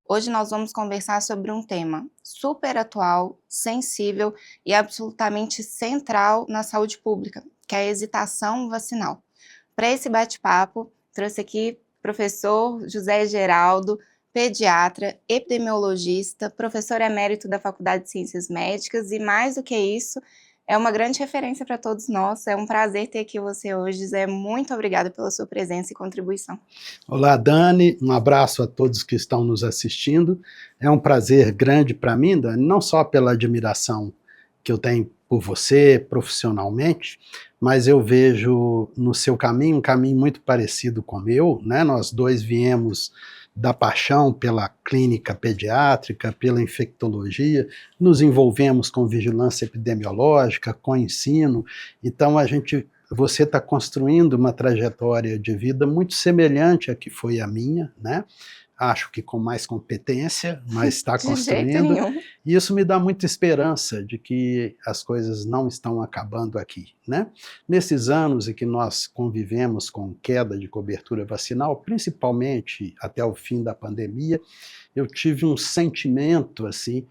Hoje nós vamos conversar sobre um tema super atual, sensível e absolutamente central na saúde pública, que é a hesitação vacinal. Para esse bate-papo, trouxe aqui o professor José Geraldo, pediatra, epidemiologista, professor emérito da Faculdade de Ciências Médicas e, mais do que isso, é uma grande referência para todos nós. É um prazer ter aqui você hoje, José. Muito obrigada pela sua presença e contribuição. Olá, Dani, um abraço a todos que estão nos assistindo. É um prazer grande para mim, Dani, não só pela admiração que eu tenho por você profissionalmente, mas eu vejo no seu caminho um caminho muito parecido com o meu, né? Nós dois viemos da paixão pela clínica pediátrica, pela infectologia, nos envolvemos com vigilância epidemiológica, com ensino, então você está construindo uma trajetória de vida muito semelhante à que foi a minha, né? Acho que com mais competência, mas está De jeito construindo, nenhum. e isso me dá muita esperança de que as coisas não estão acabando aqui, né? Nesses anos em que nós convivemos com queda de cobertura vacinal, principalmente até o fim da pandemia, eu tive um sentimento assim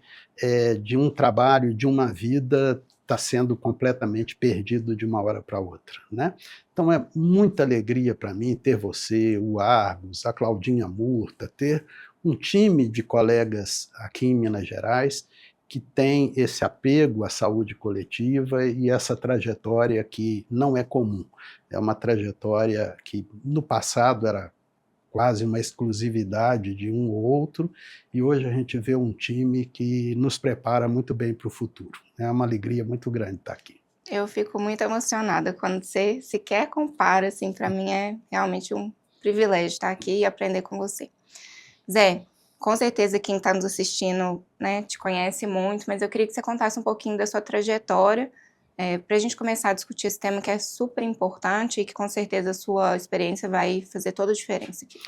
de um trabalho, de uma vida está sendo completamente perdido de uma hora para outra, né? Então é muita alegria para mim ter você, o Argos, a Claudinha Murta, ter um time de colegas aqui em Minas Gerais que tem esse apego à saúde coletiva e essa trajetória que não é comum. É uma trajetória que no passado era quase uma exclusividade de um ou outro, e hoje a gente vê um time que nos prepara muito bem para o futuro. É uma alegria muito grande estar aqui. Eu fico muito emocionada quando você sequer compara, assim, para mim é realmente um privilégio estar aqui e aprender com você. Zé, com certeza quem está nos assistindo, né, te conhece muito, mas eu queria que você contasse um pouquinho da sua trajetória, para a gente começar a discutir esse tema que é super importante e que com certeza a sua experiência vai fazer toda a diferença aqui.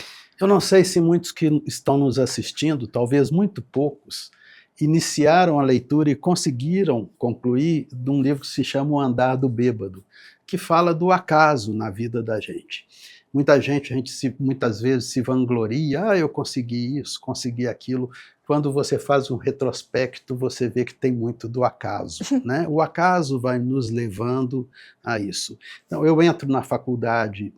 Eu não sei se muitos que estão nos assistindo, talvez muito poucos, iniciaram a leitura e conseguiram concluir de um livro que se chama O Andar do Bêbado, que fala do acaso na vida da gente. Muita gente, muitas vezes se vangloria, eu consegui isso, consegui aquilo. Quando você faz um retrospecto, você vê que tem muito do acaso, né? O acaso vai nos levando a isso. Então, eu entro na faculdade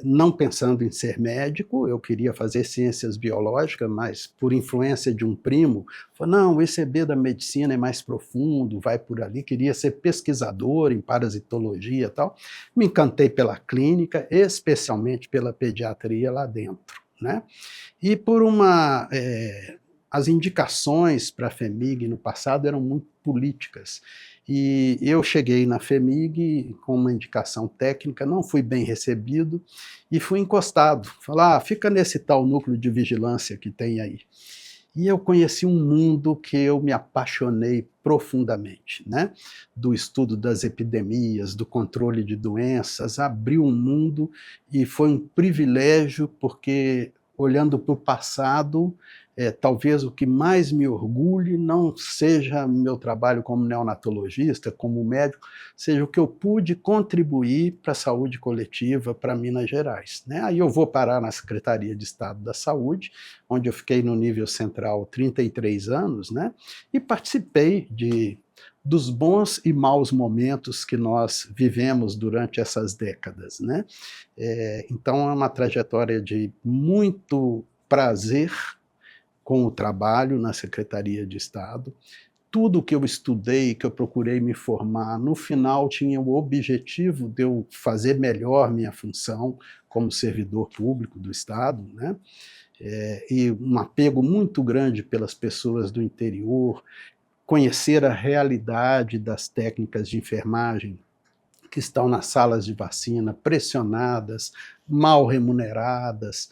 não pensando em ser médico, eu queria fazer ciências biológicas, mas por influência de um primo, falou, não, o ECB da medicina é mais profundo, vai por ali, queria ser pesquisador em parasitologia e tal. Me encantei pela clínica, especialmente pela pediatria lá dentro, né? E as indicações para a FEMIG no passado eram muito políticas. E eu cheguei na FEMIG com uma indicação técnica, não fui bem recebido e fui encostado. Falar, fica nesse tal núcleo de vigilância que tem aí. E eu conheci um mundo que eu me apaixonei profundamente, né? Do estudo das epidemias, do controle de doenças, abriu um mundo e foi um privilégio porque, olhando para o passado, talvez o que mais me orgulhe não seja meu trabalho como neonatologista, como médico, seja o que eu pude contribuir para a saúde coletiva para Minas Gerais, né? Aí eu vou parar na Secretaria de Estado da Saúde, onde eu fiquei no nível central 33 anos, né? E participei dos bons e maus momentos que nós vivemos durante essas décadas, né? Então é uma trajetória de muito prazer com o trabalho na Secretaria de Estado. Tudo que eu estudei, que eu procurei me formar, no final tinha o objetivo de eu fazer melhor minha função como servidor público do Estado, né? E um apego muito grande pelas pessoas do interior, conhecer a realidade das técnicas de enfermagem que estão nas salas de vacina, pressionadas, mal remuneradas,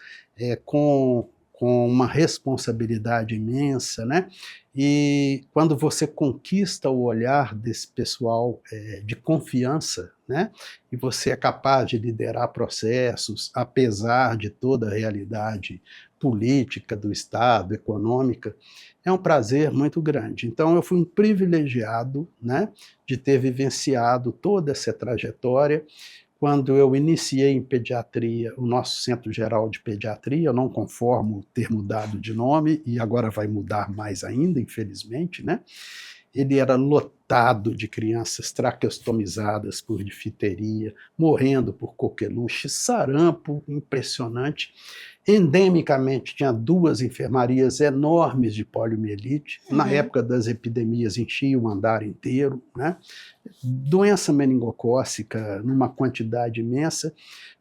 com uma responsabilidade imensa, né? E quando você conquista o olhar desse pessoal de confiança, né? E você é capaz de liderar processos, apesar de toda a realidade política do Estado, econômica, é um prazer muito grande. Então, eu fui um privilegiado, né? De ter vivenciado toda essa trajetória quando eu iniciei em pediatria, o nosso Centro Geral de Pediatria, eu não conformo ter mudado de nome, e agora vai mudar mais ainda, infelizmente, né? Ele era lotado de crianças traqueostomizadas por difteria, morrendo por coqueluche, sarampo impressionante. Endemicamente, tinha 2 enfermarias enormes de poliomielite. Na época das epidemias, enchia o andar inteiro, né? Doença meningocócica numa quantidade imensa.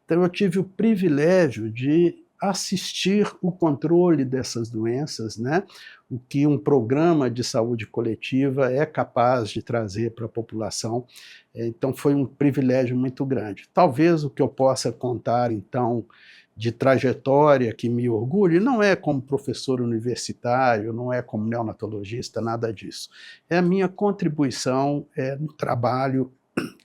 Então, eu tive o privilégio de assistir o controle dessas doenças, né? O que um programa de saúde coletiva é capaz de trazer para a população. Então, foi um privilégio muito grande. Talvez o que eu possa contar, então, de trajetória que me orgulhe, não é como professor universitário, não é como neonatologista, nada disso. É a minha contribuição no trabalho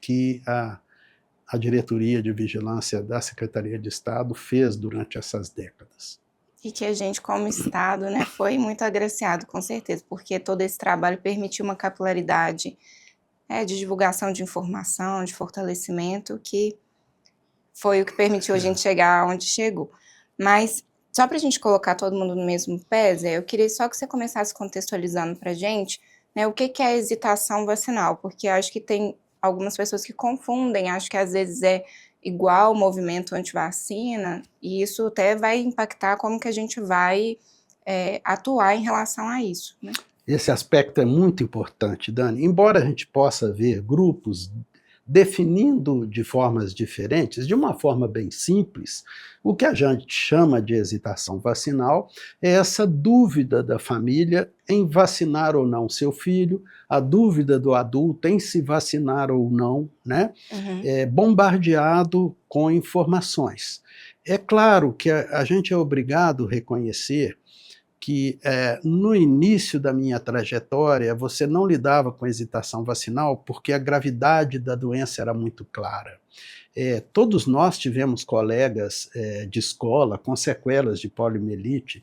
que a Diretoria de Vigilância da Secretaria de Estado fez durante essas décadas. E que a gente, como Estado, né, foi muito agraciado, com certeza, porque todo esse trabalho permitiu uma capilaridade de divulgação de informação, de fortalecimento, que foi o que permitiu a gente chegar onde chegou. Mas, só para a gente colocar todo mundo no mesmo pé, Zé, eu queria só que você começasse contextualizando para a gente, né, o que é a hesitação vacinal, porque acho que tem algumas pessoas que confundem, acho que às vezes é igual o movimento antivacina, e isso até vai impactar como que a gente vai atuar em relação a isso, né? Esse aspecto é muito importante, Dani. Embora a gente possa ver grupos definindo de formas diferentes, de uma forma bem simples, o que a gente chama de hesitação vacinal é essa dúvida da família em vacinar ou não seu filho, a dúvida do adulto em se vacinar ou não, né? Bombardeado com informações. É claro que a gente é obrigado a reconhecer que no início da minha trajetória você não lidava com hesitação vacinal porque a gravidade da doença era muito clara. Todos nós tivemos colegas de escola com sequelas de poliomielite.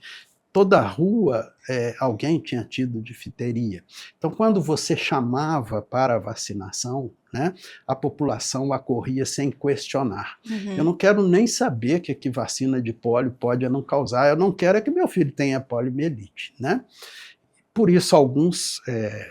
Toda a rua alguém tinha tido difteria. Então, quando você chamava para a vacinação, né, a população acorria sem questionar. Eu não quero nem saber que vacina de pólio pode ou não causar, eu não quero que meu filho tenha poliomielite, né? Por isso, alguns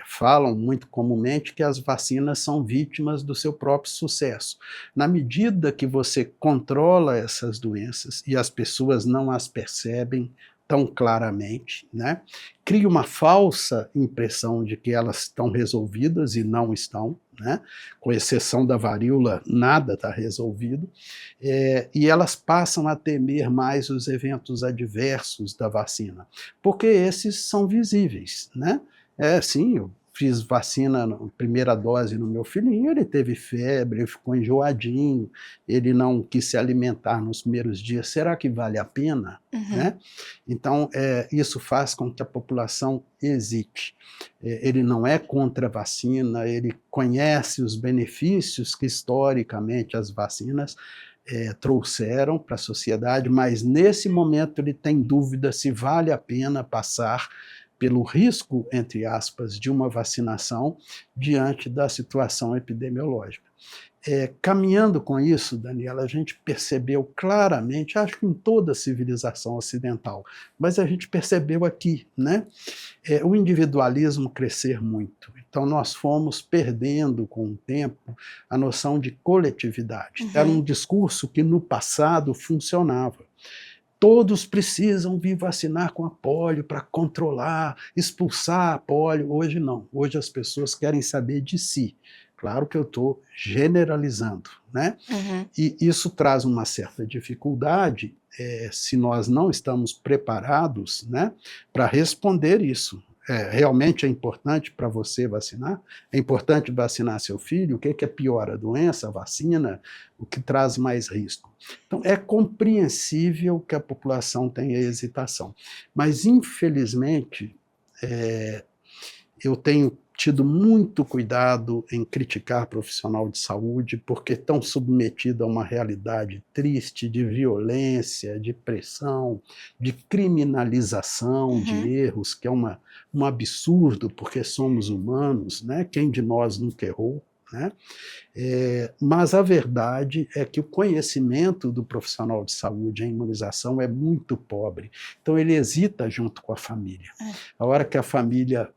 falam muito comumente que as vacinas são vítimas do seu próprio sucesso. Na medida que você controla essas doenças e as pessoas não as percebem tão claramente, né, cria uma falsa impressão de que elas estão resolvidas e não estão, né, com exceção da varíola, nada está resolvido, e elas passam a temer mais os eventos adversos da vacina, porque esses são visíveis, né? Sim, eu fiz vacina, primeira dose no meu filhinho, ele teve febre, ele ficou enjoadinho, ele não quis se alimentar nos primeiros dias, será que vale a pena? Né? Então, isso faz com que a população hesite. Ele não é contra a vacina, ele conhece os benefícios que historicamente as vacinas trouxeram para a sociedade, mas nesse momento ele tem dúvida se vale a pena passar pelo risco, entre aspas, de uma vacinação diante da situação epidemiológica. Caminhando com isso, Daniela, a gente percebeu claramente, acho que em toda a civilização ocidental, mas a gente percebeu aqui, né, o individualismo crescer muito. Então nós fomos perdendo com o tempo a noção de coletividade. Era um discurso que no passado funcionava. Todos precisam vir vacinar com a polio para controlar, expulsar a polio. Hoje não. Hoje as pessoas querem saber de si. Claro que eu estou generalizando, né? E isso traz uma certa dificuldade se nós não estamos preparados, né, para responder isso. Realmente é importante para você vacinar? É importante vacinar seu filho? O que é pior, a doença, a vacina? O que traz mais risco? Então, é compreensível que a população tenha hesitação. Mas, infelizmente, eu tenho tido muito cuidado em criticar profissional de saúde, porque estão submetidos a uma realidade triste de violência, de pressão, de criminalização de erros, que é um absurdo, porque somos humanos, né? Quem de nós nunca errou? né? Mas a verdade é que o conhecimento do profissional de saúde em imunização é muito pobre. Então ele hesita junto com a família. A hora que a família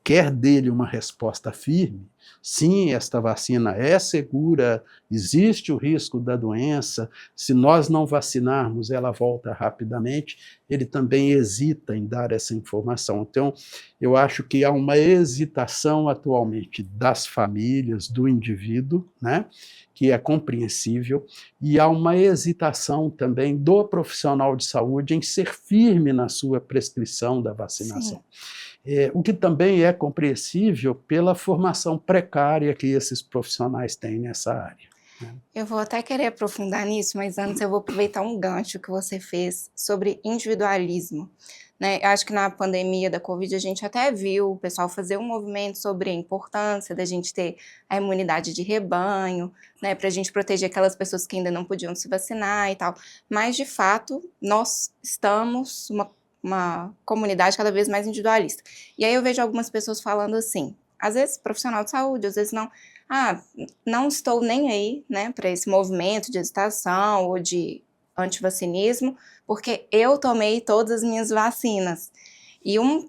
quer dele uma resposta firme, sim, esta vacina é segura, existe o risco da doença, se nós não vacinarmos, ela volta rapidamente, ele também hesita em dar essa informação. Então, eu acho que há uma hesitação atualmente das famílias, do indivíduo, né, que é compreensível, e há uma hesitação também do profissional de saúde em ser firme na sua prescrição da vacinação. Sim. O que também é compreensível pela formação precária que esses profissionais têm nessa área. Eu vou até querer aprofundar nisso, mas antes eu vou aproveitar um gancho que você fez sobre individualismo. Né? Eu acho que na pandemia da Covid a gente até viu o pessoal fazer um movimento sobre a importância da gente ter a imunidade de rebanho, né, para a gente proteger aquelas pessoas que ainda não podiam se vacinar e tal. Mas, de fato, nós estamos uma comunidade cada vez mais individualista. E aí eu vejo algumas pessoas falando assim, às vezes profissional de saúde, às vezes não, não estou nem aí, né, para esse movimento de hesitação ou de antivacinismo, porque eu tomei todas as minhas vacinas. E um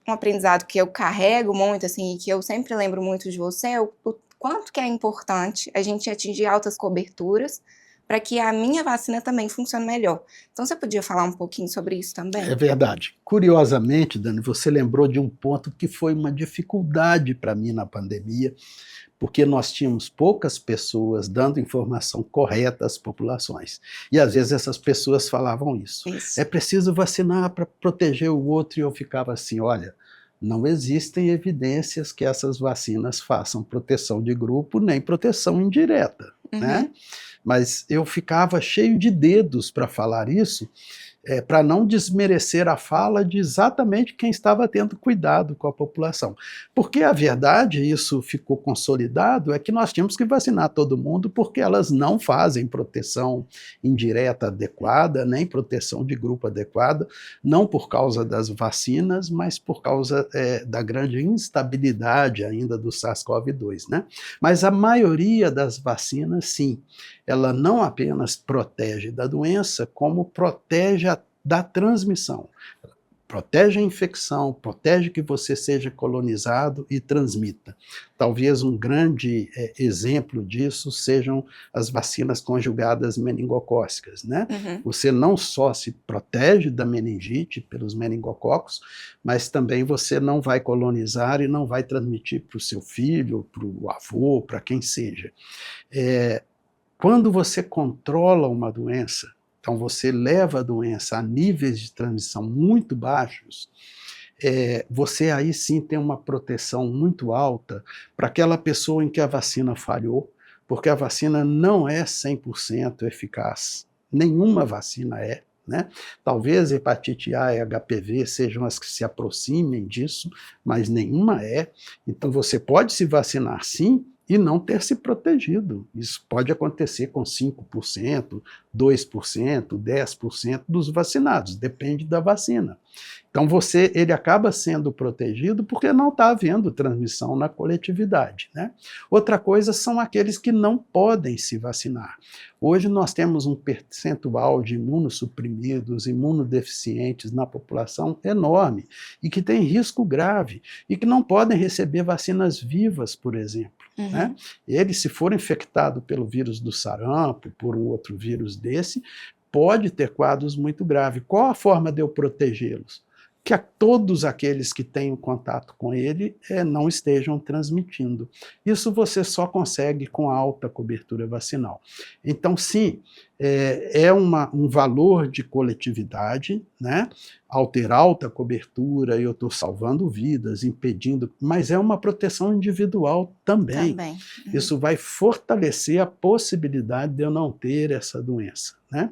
aprendizado que eu carrego muito, assim, e que eu sempre lembro muito de você, é o quanto que é importante a gente atingir altas coberturas para que a minha vacina também funcione melhor. Então, você podia falar um pouquinho sobre isso também? É verdade. Curiosamente, Dani, você lembrou de um ponto que foi uma dificuldade para mim na pandemia, porque nós tínhamos poucas pessoas dando informação correta às populações. E, às vezes, essas pessoas falavam isso. É preciso vacinar para proteger o outro, e eu ficava assim, olha, não existem evidências que essas vacinas façam proteção de grupo, nem proteção indireta, né? Mas eu ficava cheio de dedos para falar isso, para não desmerecer a fala de exatamente quem estava tendo cuidado com a população. Porque a verdade, isso ficou consolidado, é que nós tínhamos que vacinar todo mundo porque elas não fazem proteção indireta adequada, nem proteção de grupo adequada, não por causa das vacinas, mas por causa da grande instabilidade ainda do SARS-CoV-2, né? Mas a maioria das vacinas, sim, ela não apenas protege da doença, como protege da transmissão. Protege a infecção, protege que você seja colonizado e transmita. Talvez um grande exemplo disso sejam as vacinas conjugadas meningocócicas, né? Você não só se protege da meningite pelos meningococos, mas também você não vai colonizar e não vai transmitir para o seu filho, para o avô, para quem seja. Quando você controla uma doença, então você leva a doença a níveis de transmissão muito baixos, você aí sim tem uma proteção muito alta para aquela pessoa em que a vacina falhou, porque a vacina não é 100% eficaz. Nenhuma vacina é, né? Talvez hepatite A e HPV sejam as que se aproximem disso, mas nenhuma é. Então você pode se vacinar sim, e não ter se protegido. Isso pode acontecer com 5%, 2%, 10% dos vacinados, depende da vacina. Então ele acaba sendo protegido porque não está havendo transmissão na coletividade, né? Outra coisa são aqueles que não podem se vacinar. Hoje nós temos um percentual de imunossuprimidos, imunodeficientes na população enorme e que tem risco grave e que não podem receber vacinas vivas, por exemplo. Né? Ele, se for infectado pelo vírus do sarampo, por um outro vírus desse, pode ter quadros muito graves. Qual a forma de eu protegê-los? Que todos aqueles que tenham contato com ele não estejam transmitindo. Isso você só consegue com alta cobertura vacinal. Então, sim, um valor de coletividade, né? Ao ter alta cobertura, eu estou salvando vidas, impedindo, mas é uma proteção individual também. Isso vai fortalecer a possibilidade de eu não ter essa doença, né?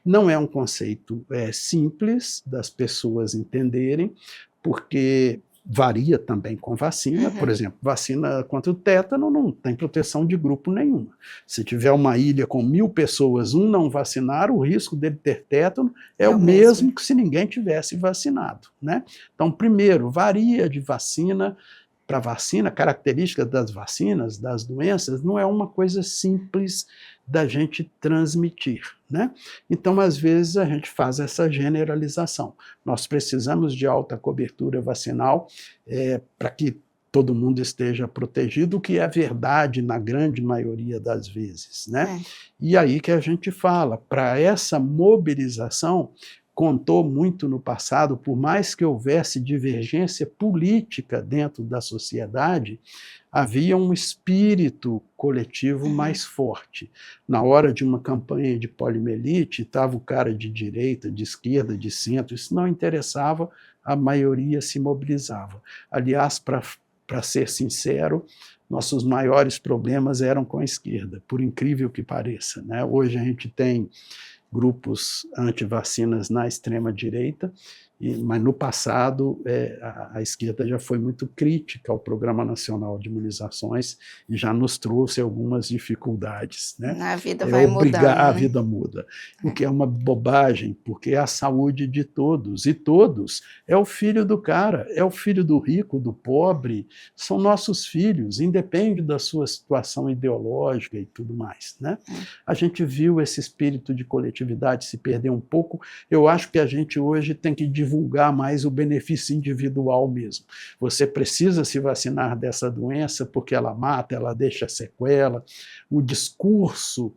Não é um conceito simples das pessoas entenderem, porque varia também com vacina. Por exemplo, vacina contra o tétano não tem proteção de grupo nenhuma. Se tiver uma ilha com 1000 pessoas, não vacinar, o risco dele ter tétano é o mesmo que se ninguém tivesse vacinado, né? Então, primeiro, varia de vacina para a vacina, característica das vacinas, das doenças, não é uma coisa simples da gente transmitir, né? Então, às vezes, a gente faz essa generalização. Nós precisamos de alta cobertura vacinal para que todo mundo esteja protegido, o que é verdade na grande maioria das vezes, né? E aí que a gente fala, para essa mobilização, contou muito no passado, por mais que houvesse divergência política dentro da sociedade, havia um espírito coletivo mais forte. Na hora de uma campanha de poliomielite, estava o cara de direita, de esquerda, de centro, isso não interessava, a maioria se mobilizava. Aliás, para ser sincero, nossos maiores problemas eram com a esquerda, por incrível que pareça, né? Hoje a gente tem grupos anti-vacinas na extrema-direita, mas no passado a esquerda já foi muito crítica ao Programa Nacional de Imunizações e já nos trouxe algumas dificuldades, né? A vida vai mudando. A vida muda, o que é uma bobagem, porque é a saúde de todos, e todos é o filho do cara, é o filho do rico, do pobre, são nossos filhos, independe da sua situação ideológica e tudo mais, né? A gente viu esse espírito de coletividade se perder um pouco. Eu acho que a gente hoje tem que divulgar mais o benefício individual mesmo. Você precisa se vacinar dessa doença porque ela mata, ela deixa sequela. O discurso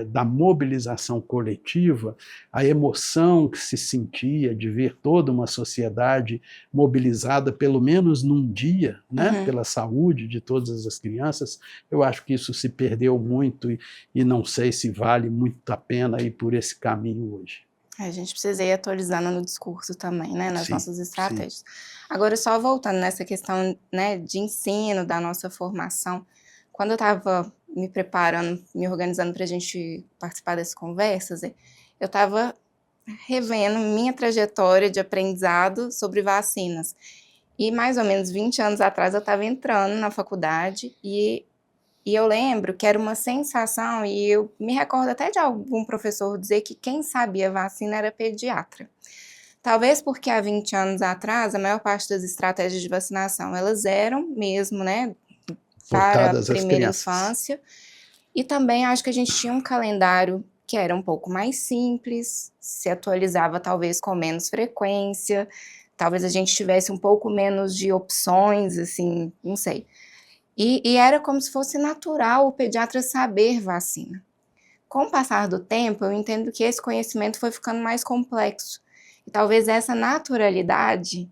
da mobilização coletiva, a emoção que se sentia de ver toda uma sociedade mobilizada pelo menos num dia, né, pela saúde de todas as crianças, eu acho que isso se perdeu muito e não sei se vale muito a pena ir por esse caminho hoje. A gente precisa ir atualizando no discurso também, né, nas nossas estratégias. Agora, só voltando nessa questão, né, de ensino, da nossa formação, quando eu estava me preparando, me organizando para a gente participar dessas conversas, eu estava revendo minha trajetória de aprendizado sobre vacinas. E mais ou menos 20 anos atrás eu estava entrando na faculdade e eu lembro que era uma sensação, e eu me recordo até de algum professor dizer que quem sabia vacina era pediatra. Talvez porque há 20 anos atrás a maior parte das estratégias de vacinação, elas eram mesmo, né, para a primeira infância, e também acho que a gente tinha um calendário que era um pouco mais simples, se atualizava talvez com menos frequência, talvez a gente tivesse um pouco menos de opções, assim, não sei. E era como se fosse natural o pediatra saber vacina. Com o passar do tempo, eu entendo que esse conhecimento foi ficando mais complexo, e talvez essa naturalidade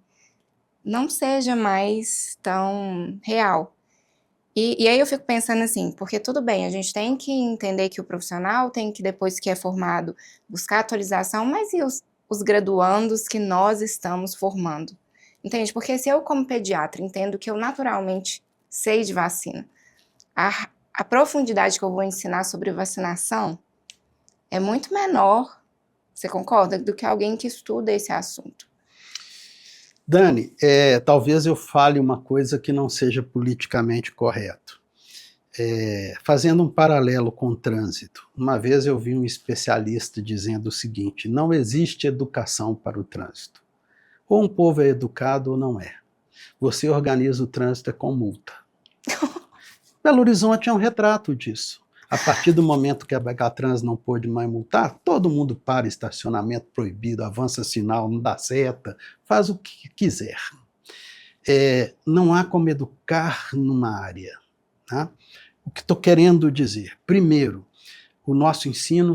não seja mais tão real. E aí eu fico pensando assim, porque tudo bem, a gente tem que entender que o profissional tem que, depois que é formado, buscar atualização, mas e os graduandos que nós estamos formando? Entende? Porque se eu, como pediatra, entendo que eu naturalmente sei de vacina, a profundidade que eu vou ensinar sobre vacinação é muito menor, você concorda, do que alguém que estuda esse assunto. Dani, talvez eu fale uma coisa que não seja politicamente correto. Fazendo um paralelo com o trânsito, uma vez eu vi um especialista dizendo o seguinte: não existe educação para o trânsito. Ou um povo é educado ou não é. Você organiza o trânsito com multa. Belo Horizonte é um retrato disso. A partir do momento que a Becatrans não pôde mais multar, todo mundo para, estacionamento proibido, avança sinal, não dá seta, faz o que quiser. Não há como educar numa área. Tá? O que estou querendo dizer? Primeiro, o nosso ensino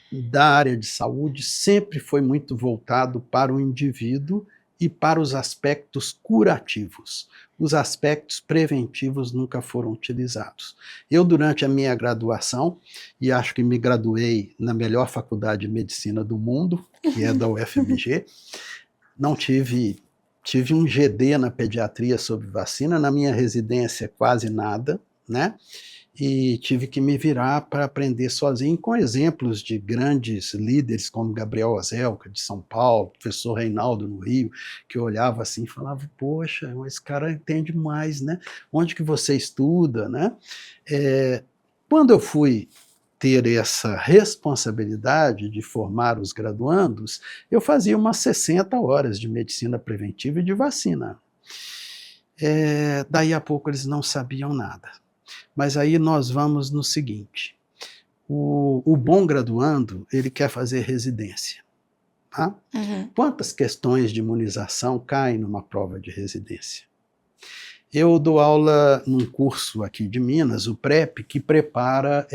da área de saúde sempre foi muito voltado para o indivíduo e para os aspectos curativos. Os aspectos preventivos nunca foram utilizados. Eu, durante a minha graduação, e acho que me graduei na melhor faculdade de medicina do mundo, que é da UFMG, não tive um GD na pediatria sobre vacina, na minha residência quase nada, né? E tive que me virar para aprender sozinho, com exemplos de grandes líderes como Gabriel Ozelka, de São Paulo, professor Reinaldo, no Rio, que eu olhava assim e falava, poxa, esse cara entende mais, né? Onde que você estuda, né? Quando eu fui ter essa responsabilidade de formar os graduandos, eu fazia umas 60 horas de medicina preventiva e de vacina. Daí a pouco eles não sabiam nada. Mas aí nós vamos no seguinte, o bom graduando, ele quer fazer residência. Tá? Uhum. Quantas questões de imunização caem numa prova de residência? Eu dou aula num curso aqui de Minas, o PrEP, que prepara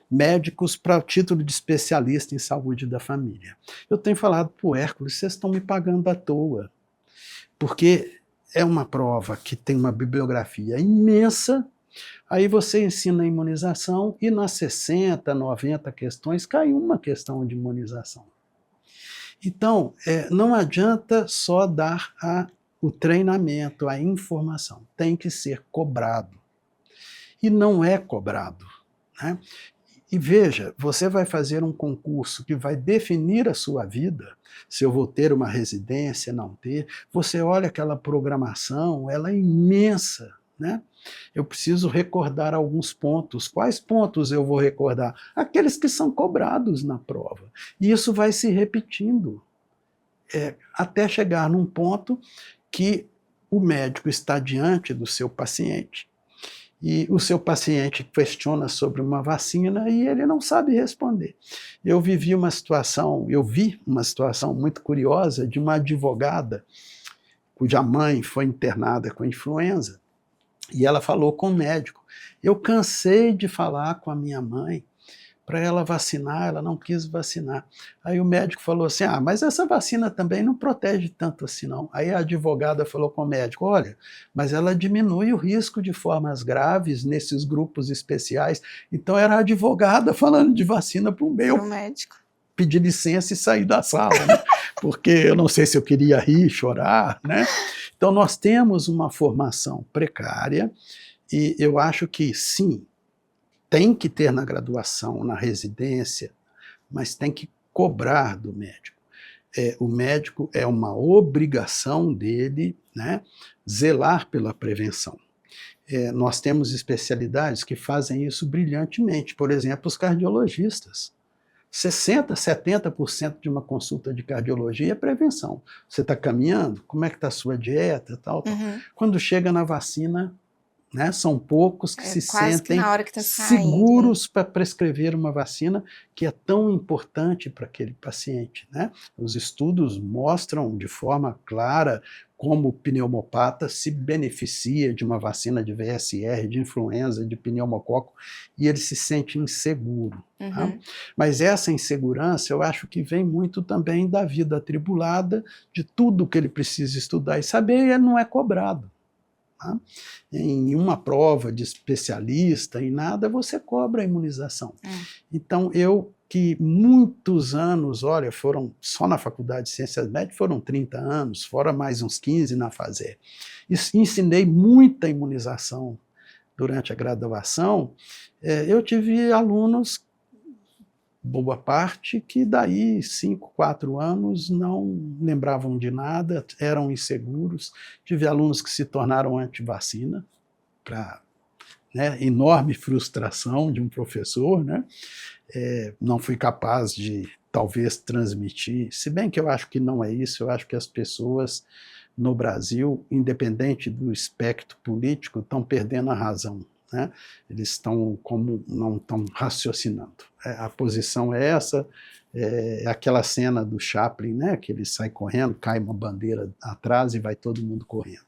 médicos para o título de especialista em saúde da família. Eu tenho falado para o Hércules, vocês estão me pagando à toa, porque é uma prova que tem uma bibliografia imensa, aí você ensina a imunização e nas 60, 90 questões cai uma questão de imunização. Então, não adianta só dar o treinamento, a informação, tem que ser cobrado. E não é cobrado. Né? E veja, você vai fazer um concurso que vai definir a sua vida, se eu vou ter uma residência, não ter, você olha aquela programação, ela é imensa. Né? Eu preciso recordar alguns pontos. Quais pontos eu vou recordar? Aqueles que são cobrados na prova. E isso vai se repetindo, até chegar num ponto que o médico está diante do seu paciente e o seu paciente questiona sobre uma vacina e ele não sabe responder. Eu vi uma situação muito curiosa de uma advogada cuja mãe foi internada com influenza e ela falou com o médico: eu cansei de falar com a minha mãe para ela vacinar, ela não quis vacinar. Aí o médico falou assim, mas essa vacina também não protege tanto assim não. Aí a advogada falou com o médico, olha, mas ela diminui o risco de formas graves nesses grupos especiais. Então era a advogada falando de vacina para o meu médico. Pedir licença e sair da sala, né? Porque eu não sei se eu queria rir, chorar, né? Então nós temos uma formação precária e eu acho que sim, tem que ter na graduação, na residência, mas tem que cobrar do médico. O médico é uma obrigação dele, né, zelar pela prevenção. Nós temos especialidades que fazem isso brilhantemente, por exemplo, os cardiologistas. 60%, 70% de uma consulta de cardiologia é prevenção. Você está caminhando? Como é que está a sua dieta? Tal. Quando chega na vacina, né, são poucos que se sentem seguros para prescrever uma vacina que é tão importante para aquele paciente. Né? Os estudos mostram de forma clara como o pneumopata se beneficia de uma vacina de VSR, de influenza, de pneumococo, e ele se sente inseguro. Tá? Mas essa insegurança eu acho que vem muito também da vida atribulada, de tudo que ele precisa estudar e saber, e não é cobrado. Tá? Em uma prova de especialista, em nada, você cobra a imunização. Então, eu que muitos anos, olha, foram só na Faculdade de Ciências Médicas, foram 30 anos, fora mais uns 15 na FASER. Ensinei muita imunização durante a graduação. Eu tive alunos, boa parte, que daí 5, 4 anos não lembravam de nada, eram inseguros. Tive alunos que se tornaram anti-vacina, para enorme frustração de um professor, né? Não fui capaz de, talvez, transmitir, se bem que eu acho que não é isso, eu acho que as pessoas no Brasil, independente do espectro político, estão perdendo a razão. Né? Eles não estão raciocinando. A posição é essa, aquela cena do Chaplin, né, que ele sai correndo, cai uma bandeira atrás e vai todo mundo correndo.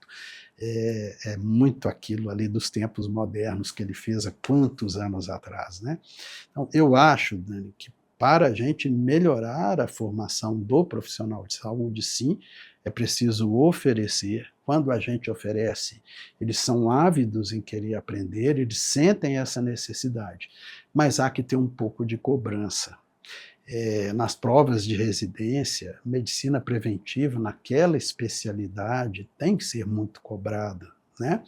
É muito aquilo ali dos tempos modernos que ele fez há quantos anos atrás. Né? Então, eu acho, Dani, que para a gente melhorar a formação do profissional de saúde, sim, é preciso oferecer. Quando a gente oferece, eles são ávidos em querer aprender, eles sentem essa necessidade, mas há que ter um pouco de cobrança. Nas provas de residência, medicina preventiva, naquela especialidade, tem que ser muito cobrada. Né?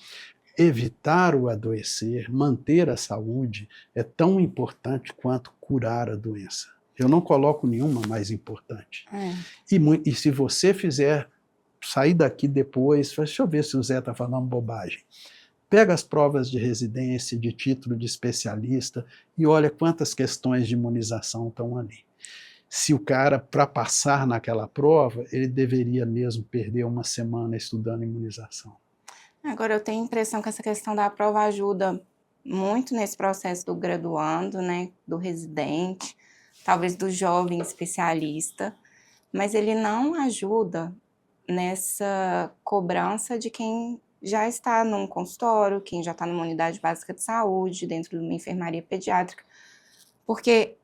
Evitar o adoecer, manter a saúde, é tão importante quanto curar a doença. Eu não coloco nenhuma mais importante. E se você sair daqui depois, deixa eu ver se o Zé está falando bobagem. Pega as provas de residência, de título de especialista e olha quantas questões de imunização estão ali. Se o cara, para passar naquela prova, ele deveria mesmo perder uma semana estudando imunização. Agora, eu tenho a impressão que essa questão da prova ajuda muito nesse processo do graduando, né, do residente, talvez do jovem especialista, mas ele não ajuda nessa cobrança de quem já está num consultório, quem já está numa unidade básica de saúde, dentro de uma enfermaria pediátrica, porque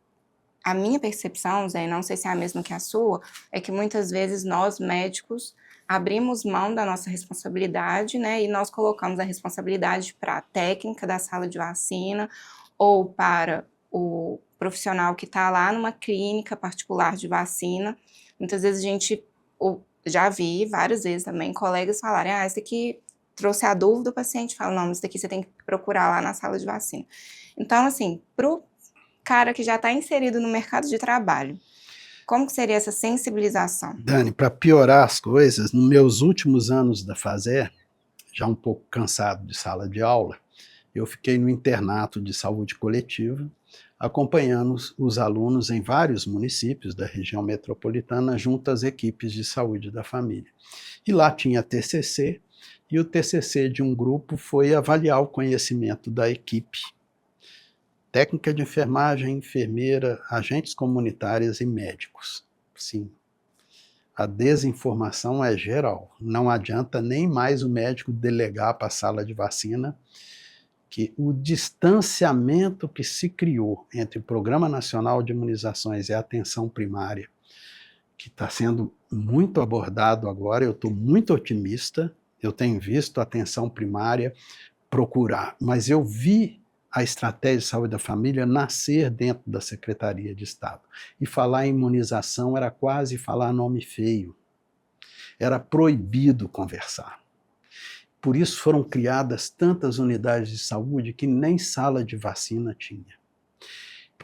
a minha percepção, Zé, não sei se é a mesma que a sua, é que muitas vezes nós, médicos, abrimos mão da nossa responsabilidade, né, e nós colocamos a responsabilidade para a técnica da sala de vacina ou para o profissional que está lá numa clínica particular de vacina. Muitas vezes a gente, já vi várias vezes também, colegas falarem, esse aqui trouxe a dúvida, o paciente fala, não, isso daqui você tem que procurar lá na sala de vacina. Então, assim, para o cara que já está inserido no mercado de trabalho, como que seria essa sensibilização? Dani, para piorar as coisas, nos meus últimos anos da FASER, já um pouco cansado de sala de aula, eu fiquei no internato de saúde coletiva, acompanhando os alunos em vários municípios da região metropolitana, junto às equipes de saúde da família. E lá tinha TCC, e o TCC de um grupo foi avaliar o conhecimento da equipe, técnica de enfermagem, enfermeira, agentes comunitários e médicos. Sim, a desinformação é geral. Não adianta nem mais o médico delegar para a sala de vacina que o distanciamento que se criou entre o Programa Nacional de Imunizações e a atenção primária, que está sendo muito abordado agora, eu estou muito otimista, eu tenho visto a atenção primária procurar, mas eu vi a estratégia de saúde da família nascer dentro da Secretaria de Estado. E falar em imunização era quase falar nome feio. Era proibido conversar. Por isso foram criadas tantas unidades de saúde que nem sala de vacina tinha.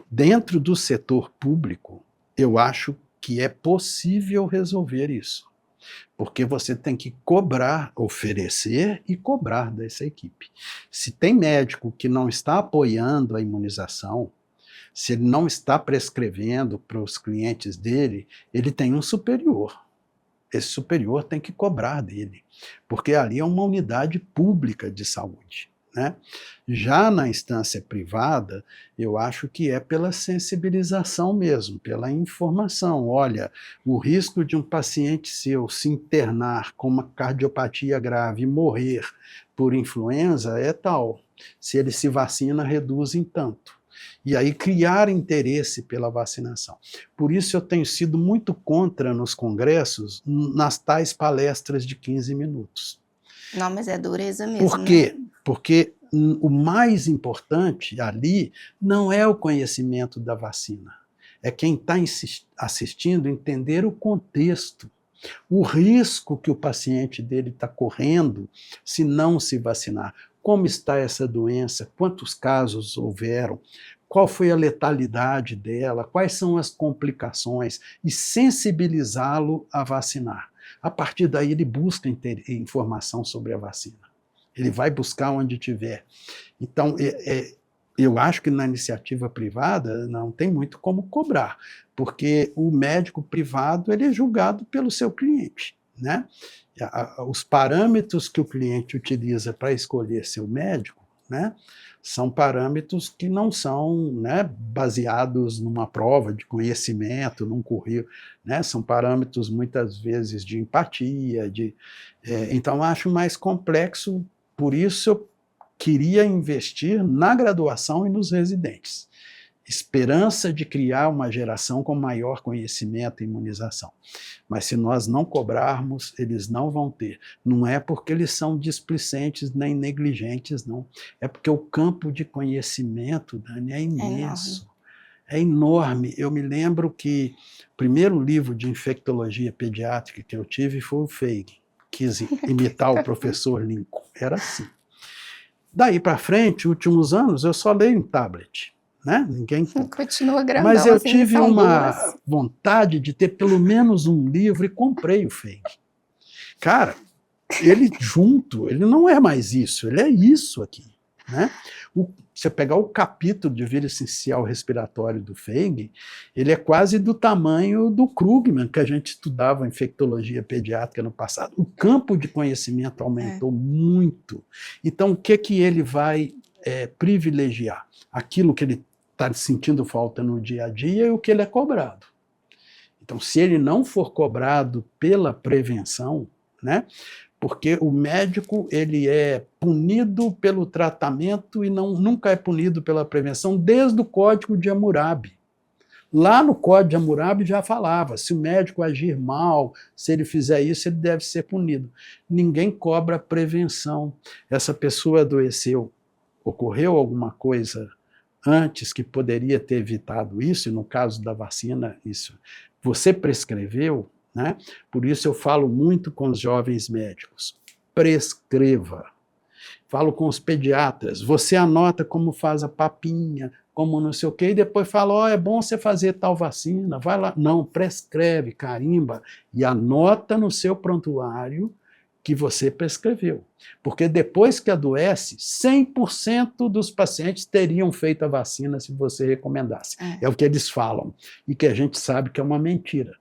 Dentro do setor público, eu acho que é possível resolver isso. Porque você tem que cobrar, oferecer e cobrar dessa equipe. Se tem médico que não está apoiando a imunização, se ele não está prescrevendo para os clientes dele, ele tem um superior. Esse superior tem que cobrar dele, porque ali é uma unidade pública de saúde, né? Já na instância privada, eu acho que é pela sensibilização mesmo, pela informação. Olha, o risco de um paciente seu se internar com uma cardiopatia grave e morrer por influenza é tal. Se ele se vacina, reduz em tanto. E aí criar interesse pela vacinação. Por isso eu tenho sido muito contra nos congressos, nas tais palestras de 15 minutos. Não, mas é dureza mesmo. Por quê? Porque o mais importante ali não é o conhecimento da vacina. É quem está assistindo entender o contexto, o risco que o paciente dele está correndo se não se vacinar. Como está essa doença? Quantos casos houveram? Qual foi a letalidade dela? Quais são as complicações? E sensibilizá-lo a vacinar. A partir daí ele busca informação sobre a vacina. Ele vai buscar onde tiver. Então, eu acho que na iniciativa privada não tem muito como cobrar, porque o médico privado ele é julgado pelo seu cliente, né? Os parâmetros que o cliente utiliza para escolher seu médico, né, são parâmetros que não são, né, baseados numa prova de conhecimento, num currículo, né, são parâmetros muitas vezes de empatia, então acho mais complexo, por isso eu queria investir na graduação e nos residentes. Esperança de criar uma geração com maior conhecimento e imunização. Mas se nós não cobrarmos, eles não vão ter. Não é porque eles são displicentes nem negligentes, não. É porque o campo de conhecimento, Dani, é imenso. É enorme. Eu me lembro que o primeiro livro de infectologia pediátrica que eu tive foi o Feigen. Quis imitar o professor Lincoln. Era assim. Daí para frente, últimos anos, eu só leio em tablet. Né? Ninguém continua grandão. Mas eu tive uma vontade de ter pelo menos um livro e comprei o Feigen. Cara, ele junto, ele não é mais isso, ele é isso aqui. né? Você pegar o capítulo de vírus essencial respiratório do Feig, ele é quase do tamanho do Krugman, que a gente estudava em infectologia pediátrica no passado. O campo de conhecimento aumentou muito. Então, o que ele vai privilegiar? Aquilo que ele está sentindo falta no dia a dia e o que ele é cobrado. Então, se ele não for cobrado pela prevenção, né? Porque o médico ele é punido pelo tratamento e nunca é punido pela prevenção desde o Código de Hammurabi. Lá no Código de Hammurabi já falava, se o médico agir mal, se ele fizer isso, ele deve ser punido. Ninguém cobra prevenção. Essa pessoa adoeceu, ocorreu alguma coisa antes que poderia ter evitado isso, e no caso da vacina, isso você prescreveu, né? Por isso eu falo muito com os jovens médicos, prescreva. Falo com os pediatras, você anota como faz a papinha, como não sei o quê, e depois fala, é bom você fazer tal vacina, vai lá. Não, prescreve, carimba, e anota no seu prontuário que você prescreveu. Porque depois que adoece, 100% dos pacientes teriam feito a vacina se você recomendasse. É o que eles falam, e que a gente sabe que é uma mentira.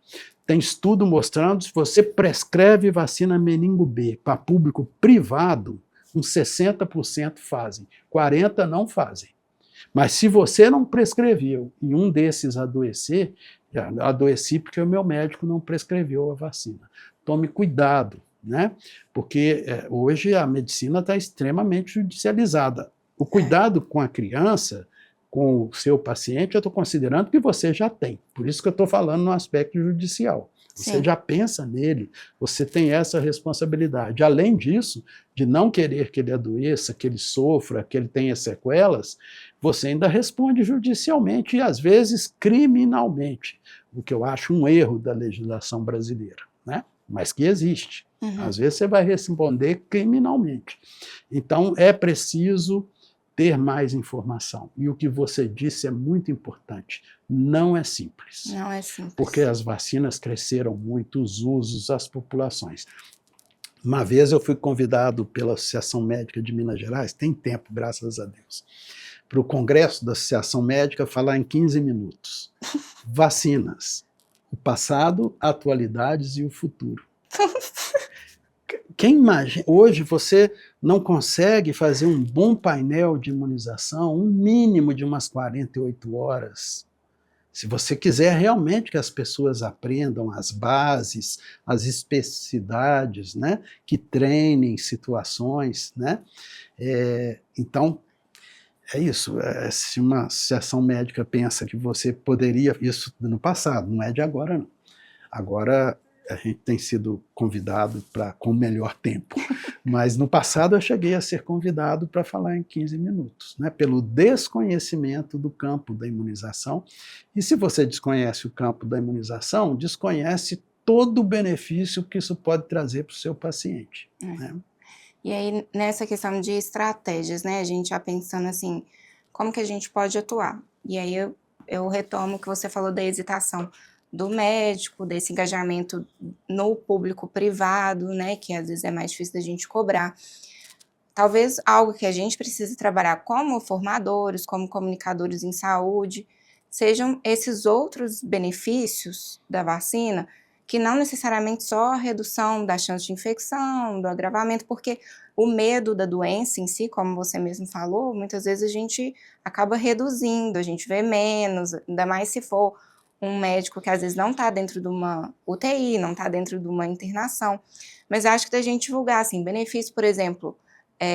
Tem estudo mostrando, se você prescreve vacina meningo B para público privado, uns 60% fazem, 40% não fazem. Mas se você não prescreveu e um desses adoecer, adoeci porque o meu médico não prescreveu a vacina. Tome cuidado, né? Porque hoje a medicina está extremamente judicializada. O cuidado com a criança, com o seu paciente, eu estou considerando que você já tem. Por isso que eu estou falando no aspecto judicial. Você já pensa nele, você tem essa responsabilidade. Além disso, de não querer que ele adoeça, que ele sofra, que ele tenha sequelas, você ainda responde judicialmente e, às vezes, criminalmente, o que eu acho um erro da legislação brasileira, né? Mas que existe. Às vezes você vai responder criminalmente. Então, é preciso ter mais informação. E o que você disse é muito importante. Não é simples. Não é simples. Porque as vacinas cresceram muito, os usos, as populações. Uma vez eu fui convidado pela Associação Médica de Minas Gerais, tem tempo, graças a Deus, para o Congresso da Associação Médica falar em 15 minutos. Vacinas. O passado, atualidades e o futuro. Quem imagina, hoje você não consegue fazer um bom painel de imunização, um mínimo de umas 48 horas. Se você quiser realmente que as pessoas aprendam as bases, as especificidades, né, que treinem situações, né? Então, é isso. Se uma associação médica pensa que você poderia, isso no passado, não é de agora não. Agora a gente tem sido convidado com melhor tempo. Mas no passado eu cheguei a ser convidado para falar em 15 minutos, né, pelo desconhecimento do campo da imunização. E se você desconhece o campo da imunização, desconhece todo o benefício que isso pode trazer para o seu paciente. Né? E aí, nessa questão de estratégias, né, a gente já pensando assim, como que a gente pode atuar? E aí eu retomo o que você falou da hesitação do médico, desse engajamento no público privado, né, que às vezes é mais difícil da gente cobrar. Talvez algo que a gente precisa trabalhar como formadores, como comunicadores em saúde, sejam esses outros benefícios da vacina, que não necessariamente só a redução da chance de infecção, do agravamento, porque o medo da doença em si, como você mesmo falou, muitas vezes a gente acaba reduzindo, a gente vê menos, ainda mais se for um médico que às vezes não está dentro de uma UTI, não está dentro de uma internação, mas acho que da gente divulgar, assim, benefício, por exemplo,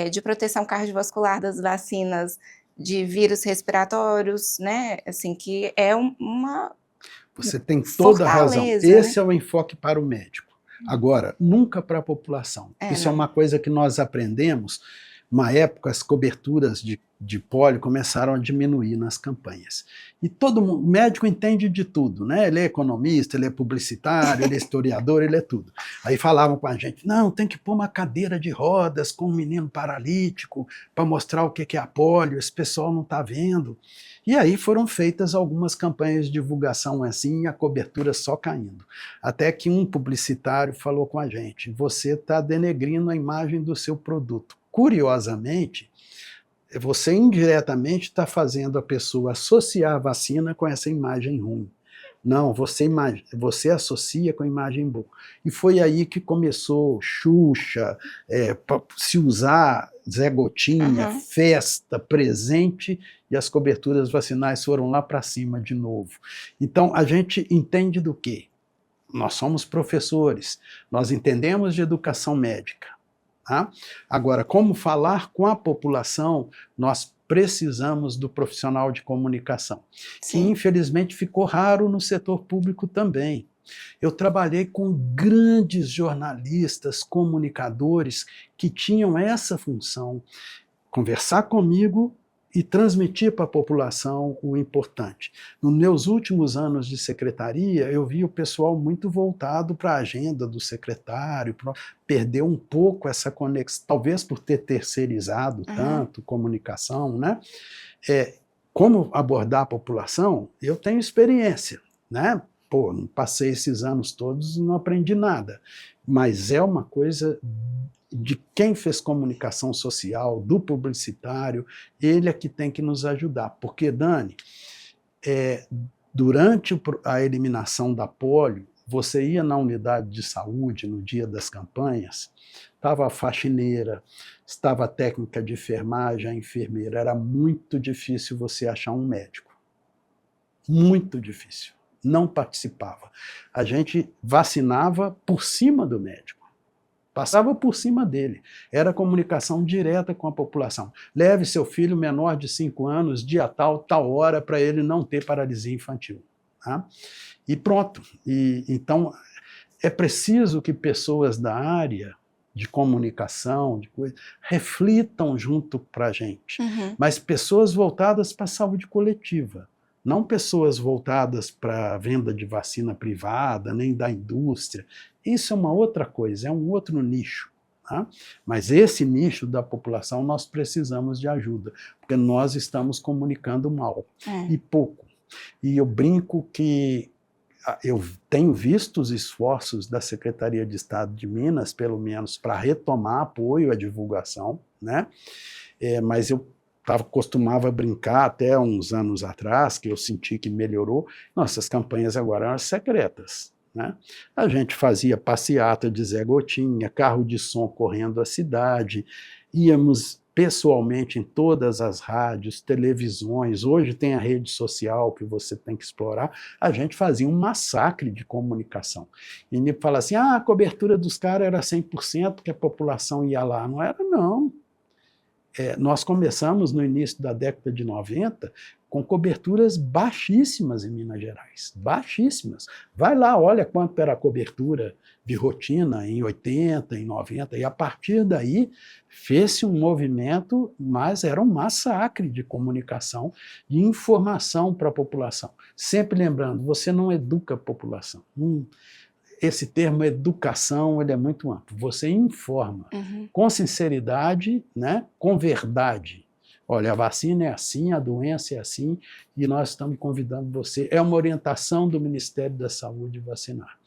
de proteção cardiovascular das vacinas de vírus respiratórios, né, assim, que é uma Você tem toda a razão. Esse né? é o enfoque para o médico. Agora, nunca para a população. Isso é uma coisa que nós aprendemos. Uma época, as coberturas de pólio começaram a diminuir nas campanhas. E todo mundo, o médico entende de tudo, né? Ele é economista, ele é publicitário, ele é historiador, ele é tudo. Aí falavam com a gente, não, tem que pôr uma cadeira de rodas com um menino paralítico para mostrar o que é a pólio, esse pessoal não está vendo. E aí foram feitas algumas campanhas de divulgação assim, e a cobertura só caindo. Até que um publicitário falou com a gente, você está denegrindo a imagem do seu produto. Curiosamente, você indiretamente está fazendo a pessoa associar a vacina com essa imagem ruim. Não, você associa com a imagem boa. E foi aí que começou Xuxa, se usar Zé Gotinha, festa, presente, e as coberturas vacinais foram lá para cima de novo. Então, a gente entende do quê? Nós somos professores, nós entendemos de educação médica. Tá? Agora, como falar com a população, nós precisamos do profissional de comunicação, que infelizmente ficou raro no setor público também. Eu trabalhei com grandes jornalistas, comunicadores que tinham essa função, conversar comigo e transmitir para a população o importante. Nos meus últimos anos de secretaria, eu vi o pessoal muito voltado para a agenda do secretário, perdeu um pouco essa conexão, talvez por ter terceirizado tanto comunicação, né? Como abordar a população, eu tenho experiência, né? Pô, não passei esses anos todos e não aprendi nada, mas é uma coisa de quem fez comunicação social, do publicitário, ele é que tem que nos ajudar. Porque, Dani, durante a eliminação da polio, você ia na unidade de saúde no dia das campanhas, estava a faxineira, estava a técnica de enfermagem, a enfermeira, era muito difícil você achar um médico. Muito difícil. Não participava. A gente vacinava por cima do médico. Passava por cima dele. Era comunicação direta com a população. Leve seu filho menor de 5 anos, dia tal, tal hora, para ele não ter paralisia infantil. Tá? E pronto. Então, é preciso que pessoas da área de comunicação, de coisa, reflitam junto para a gente. Mas pessoas voltadas para a saúde coletiva. Não pessoas voltadas para a venda de vacina privada, nem da indústria. Isso é uma outra coisa, é um outro nicho. Tá? Mas esse nicho da população nós precisamos de ajuda, porque nós estamos comunicando mal, e pouco. E eu brinco que eu tenho visto os esforços da Secretaria de Estado de Minas, pelo menos, para retomar apoio à divulgação, né? Mas eu costumava brincar até uns anos atrás, que eu senti que melhorou, nossas campanhas agora eram secretas. Né? A gente fazia passeata de Zé Gotinha, carro de som correndo a cidade, íamos pessoalmente em todas as rádios, televisões, hoje tem a rede social que você tem que explorar, a gente fazia um massacre de comunicação. E me fala assim, a cobertura dos caras era 100%, que a população ia lá. Não era, não. Nós começamos no início da década de 90 com coberturas baixíssimas em Minas Gerais, baixíssimas. Vai lá, olha quanto era a cobertura de rotina em 80, em 90, e a partir daí fez-se um movimento, mas era um massacre de comunicação, de informação para a população. Sempre lembrando, você não educa a população. Esse termo educação ele é muito amplo. Você informa com sinceridade, né, com verdade. Olha, a vacina é assim, a doença é assim, e nós estamos convidando você. É uma orientação do Ministério da Saúde vacinar.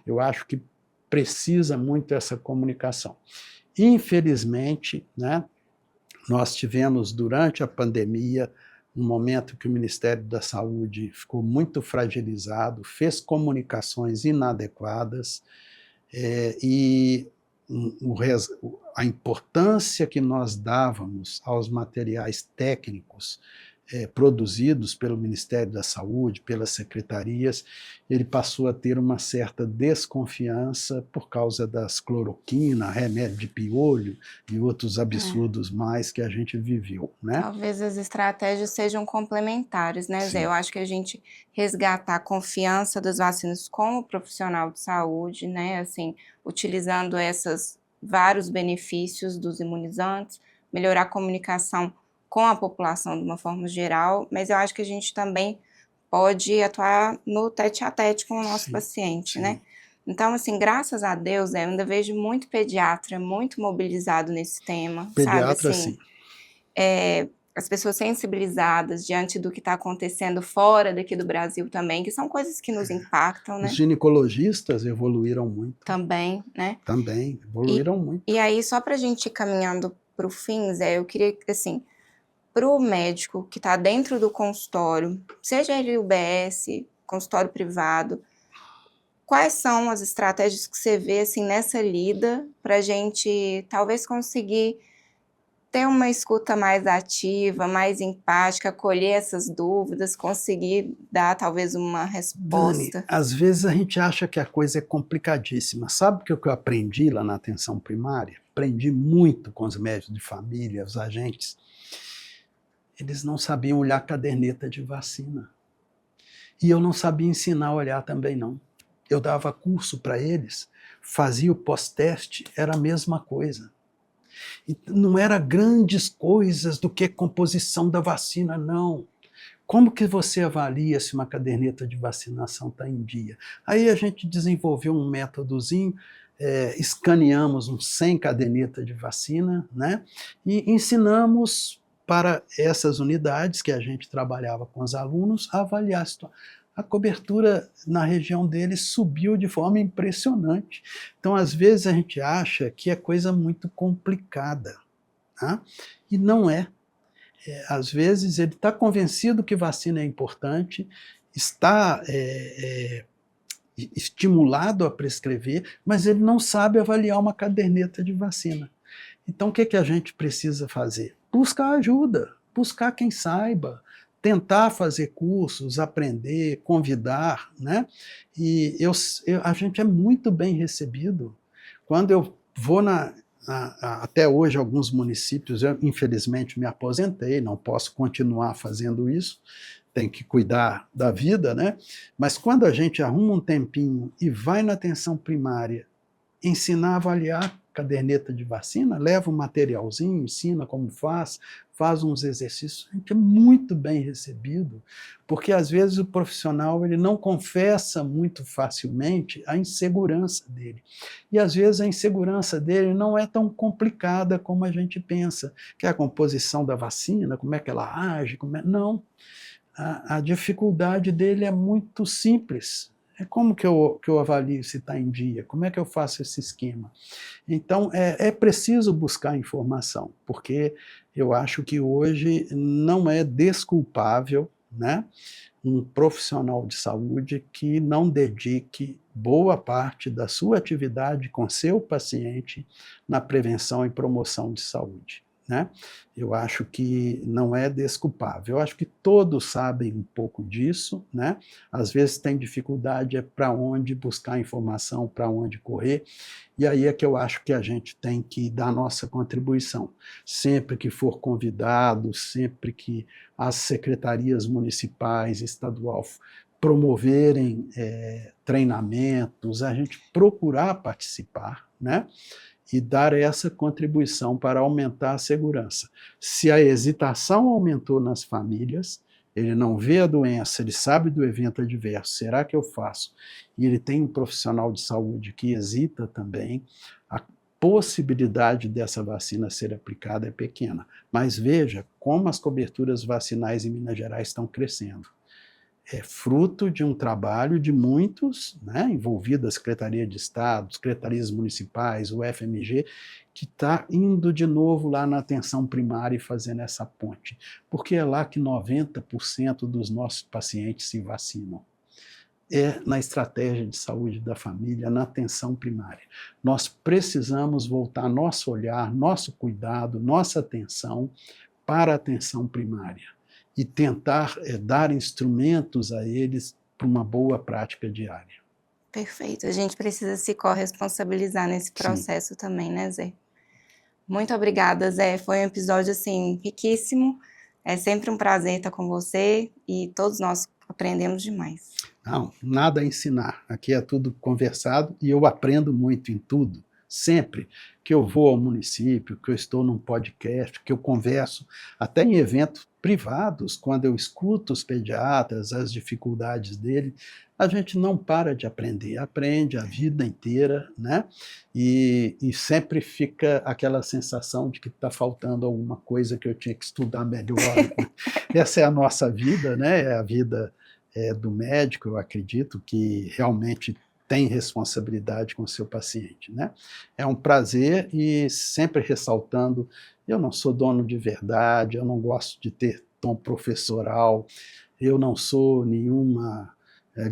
Eu acho que precisa muito essa comunicação. Infelizmente, né, nós tivemos durante a pandemia um momento que o Ministério da Saúde ficou muito fragilizado, fez comunicações inadequadas, e a importância que nós dávamos aos materiais técnicos produzidos pelo Ministério da Saúde, pelas secretarias, ele passou a ter uma certa desconfiança por causa das cloroquina, remédio de piolho e outros absurdos mais que a gente viveu. Né? Talvez as estratégias sejam complementares, né, Zé? Eu acho que a gente resgatar a confiança das vacinas com o profissional de saúde, né, assim, utilizando esses vários benefícios dos imunizantes, melhorar a comunicação com a população de uma forma geral, mas eu acho que a gente também pode atuar no tete-a-tete com o nosso paciente, né? Então, assim, graças a Deus, eu ainda vejo muito pediatra muito mobilizado nesse tema, pediatra, sabe? Assim, sim. As pessoas sensibilizadas diante do que está acontecendo fora daqui do Brasil também, que são coisas que nos impactam, né? Os ginecologistas evoluíram muito. Também, né? Também, evoluíram muito. E aí, só para a gente ir caminhando para o fim, Zé, eu queria, assim, para o médico que está dentro do consultório, seja ele UBS, consultório privado, quais são as estratégias que você vê assim, nessa lida para a gente talvez conseguir ter uma escuta mais ativa, mais empática, acolher essas dúvidas, conseguir dar talvez uma Dani, resposta? às vezes a gente acha que a coisa é complicadíssima. Sabe o que eu aprendi lá na atenção primária? Aprendi muito com os médicos de família, os agentes. Eles não sabiam olhar caderneta de vacina. E eu não sabia ensinar a olhar também, não. Eu dava curso para eles, fazia o pós-teste, era a mesma coisa. E não era grandes coisas do que composição da vacina, não. Como que você avalia se uma caderneta de vacinação está em dia? Aí a gente desenvolveu um métodozinho, escaneamos uns 100 cadernetas de vacina, né? E ensinamos para essas unidades que a gente trabalhava com os alunos a avaliar a situação. A cobertura na região deles subiu de forma impressionante. Então, às vezes, a gente acha que é coisa muito complicada, tá? E não é. Às vezes, ele está convencido que vacina é importante, está estimulado a prescrever, mas ele não sabe avaliar uma caderneta de vacina. Então, o que a gente precisa fazer? Buscar ajuda, buscar quem saiba, tentar fazer cursos, aprender, convidar, né? E a gente é muito bem recebido. Quando eu vou até hoje, alguns municípios, eu infelizmente me aposentei, não posso continuar fazendo isso, tem que cuidar da vida, né? Mas quando a gente arruma um tempinho e vai na atenção primária ensinar a avaliar caderneta de vacina, leva um materialzinho, ensina como faz uns exercícios, a gente é muito bem recebido, porque às vezes o profissional ele não confessa muito facilmente a insegurança dele. E às vezes a insegurança dele não é tão complicada como a gente pensa, que é a composição da vacina, como é que ela age, não. A dificuldade dele é muito simples. Como que eu avalio se está em dia? Como é que eu faço esse esquema? Então, é preciso buscar informação, porque eu acho que hoje não é desculpável, né, um profissional de saúde que não dedique boa parte da sua atividade com seu paciente na prevenção e promoção de saúde, né? Eu acho que não é desculpável. Eu acho que todos sabem um pouco disso, né? Às vezes tem dificuldade para onde buscar informação, para onde correr, e aí é que eu acho que a gente tem que dar a nossa contribuição. Sempre que for convidado, sempre que as secretarias municipais, estadual promoverem treinamentos, a gente procurar participar, né? E dar essa contribuição para aumentar a segurança. Se a hesitação aumentou nas famílias, ele não vê a doença, ele sabe do evento adverso, será que eu faço? E ele tem um profissional de saúde que hesita também, a possibilidade dessa vacina ser aplicada é pequena. Mas veja como as coberturas vacinais em Minas Gerais estão crescendo. É fruto de um trabalho de muitos, né, envolvidos, a Secretaria de Estado, secretarias municipais, o FMG, que está indo de novo lá na atenção primária e fazendo essa ponte, porque é lá que 90% dos nossos pacientes se vacinam. É na estratégia de saúde da família, na atenção primária. Nós precisamos voltar nosso olhar, nosso cuidado, nossa atenção para a atenção primária e tentar dar instrumentos a eles para uma boa prática diária. Perfeito, a gente precisa se corresponsabilizar nesse processo Sim. Também, né, Zé? Muito obrigada, Zé, foi um episódio, assim, riquíssimo, é sempre um prazer estar com você e todos nós aprendemos demais. Não, nada a ensinar, aqui é tudo conversado e eu aprendo muito em tudo, sempre que eu vou ao município, que eu estou num podcast, que eu converso, até em eventos privados, quando eu escuto os pediatras, as dificuldades dele, a gente não para de aprender, aprende a vida inteira, né? E sempre fica aquela sensação de que está faltando alguma coisa que eu tinha que estudar melhor. Essa é a nossa vida, né? É a vida do médico, eu acredito que realmente tem responsabilidade com o seu paciente, né? É um prazer e sempre ressaltando, eu não sou dono de verdade, eu não gosto de ter tom professoral, eu não sou nenhuma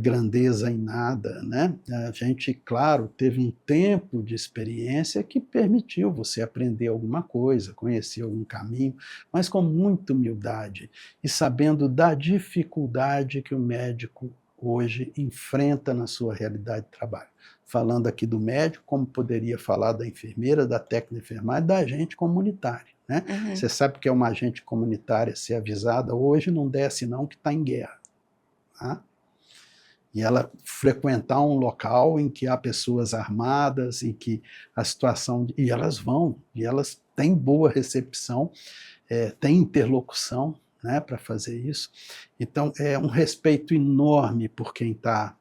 grandeza em nada, né? A gente, claro, teve um tempo de experiência que permitiu você aprender alguma coisa, conhecer algum caminho, mas com muita humildade e sabendo da dificuldade que o médico hoje enfrenta na sua realidade de trabalho. Falando aqui do médico, como poderia falar da enfermeira, da técnica de enfermagem, da agente comunitária, né? Você sabe que é uma agente comunitária ser avisada, hoje não desce não que está em guerra, tá? E ela frequentar um local em que há pessoas armadas, em que a situação... E elas vão, e elas têm boa recepção, têm interlocução, né, para fazer isso. Então, é um respeito enorme por quem está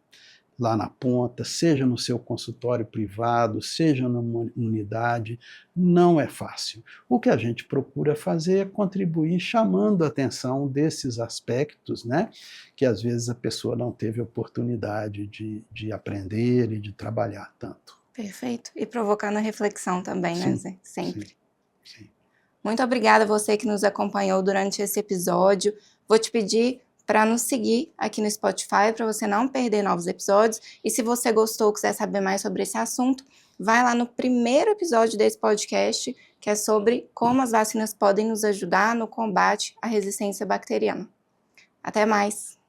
lá na ponta, seja no seu consultório privado, seja numa unidade, não é fácil. O que a gente procura fazer é contribuir chamando a atenção desses aspectos, né, que às vezes a pessoa não teve oportunidade de aprender e de trabalhar tanto. Perfeito. E provocando a reflexão também, né, Zé? Sempre. Sim, sim. Muito obrigada a você que nos acompanhou durante esse episódio. Vou te pedir para nos seguir aqui no Spotify, para você não perder novos episódios. E se você gostou ou quiser saber mais sobre esse assunto, vai lá no primeiro episódio desse podcast, que é sobre como as vacinas podem nos ajudar no combate à resistência bacteriana. Até mais!